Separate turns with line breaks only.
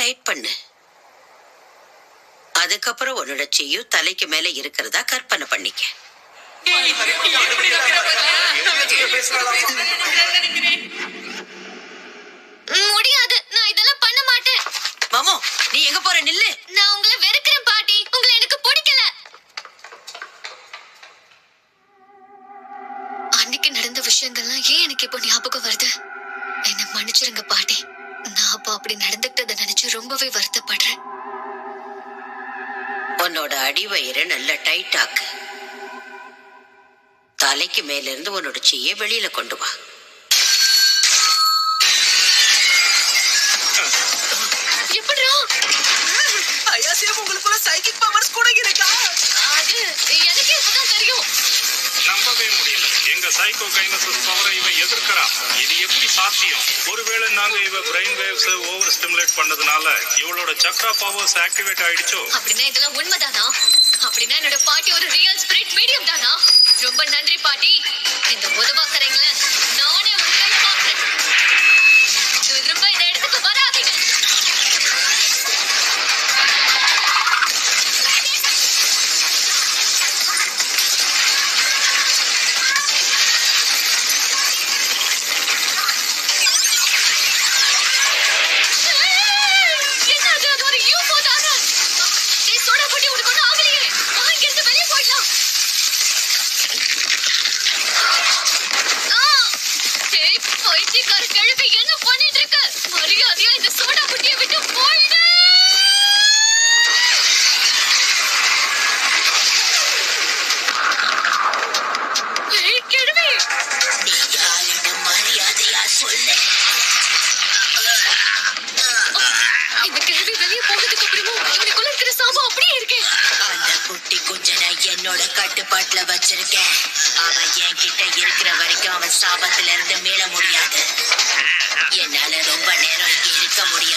Tight பண்ணு. அதுக்கப்புறம் உன்னோட செய்யும் தலைக்கு மேல இருக்கிறதா கற்பனை பண்ணிக்க.
முடியாது, நான் இதெல்லாம் பண்ண மாட்டேன்.
மாமோ, நீ எங்க போற? நில்லு.
நான் உங்களை வெறுக்கிறேன் பாட்டி. உங்களை எனக்கு பிடிக்கல. அன்னைக்கு நடந்த விஷயங்கள்லாம் ஏன் எனக்கு இப்போ ஞாபகம் வருது? என்ன மன்னிச்சிருங்க பாட்டி. நான் அப்ப அப்படி நடந்துக்கிட்டதை நினைச்சு ரொம்பவே வருத்தப்படுறேன்.
உன்னோட அடிவயிறு நல்ல டைட் ஆக்கு. தலைக்கு மேல இருந்து உன்னோட செய்ய வெளியில கொண்டு வா.
எப்படிரா?
ஐயா சேம் உங்களுக்குள்ள சைக்கிக் பவர்ஸ் கூட இருக்கா?
அது எனக்கே இப்பதான் தெரியும்.
நம்பவே முடியல. எங்க சைக்கோ கைனசிஸ் பவரை இவ எதிர்க்கிறா. இது எப்படி சாத்தியம்? ஒருவேளை நாங்க இவ பிரெயின் வேவ்ஸ் ஓவர் ஸ்டிமுலேட் பண்ணதுனால இவளோட சக்ரா பவர்ஸ் ஆக்டிவேட் ஆயிடுச்சோ?
அப்படின்னா இதெல்லாம் உண்மைதானா? அப்படின்னா என்னோட பாட்டி ஒரு ரியல் ஸ்பிரிட் மீடியம் தானா? ரொம்ப நன்றி பாட்டி. இந்த உதவாக்கறீங்கள நானே ஒரு கை பார்க்கிறேன். திரும்ப இந்த இடத்துக்கு வராதீங்க. என்னது? அது ஒரு யூஃபோ தானே? சோடா போட்டி உனக்கு ஒன்றும் ஆகலையே. இங்கிருந்து வெளியே போயிடலாம். பைத்தியக்கார கிழவி என்ன பண்ணிட்டு இருக்க? மரியாதையா இந்த சோடா புட்டியை விட்டு போயிடு. கிழவி,
நீ யாருன்னு மரியாதையா சொல்லு.
இந்த கிழவி வெளியே போனதுக்கு அப்புறமும் இவனுக்குள்ள இருக்கிற சாபம் அப்படியே இருக்கு.
அந்த குட்டி குஞ்சனை என்னோட கட்டுப்பாட்டுல வச்சிருக்கேன். அவன் என்கிட்ட இருக்கிற வரைக்கும் அவன் சாபத்துல இருந்து மீள முடியாது. என்னால ரொம்ப நேரம் இங்க இருக்க முடியாது.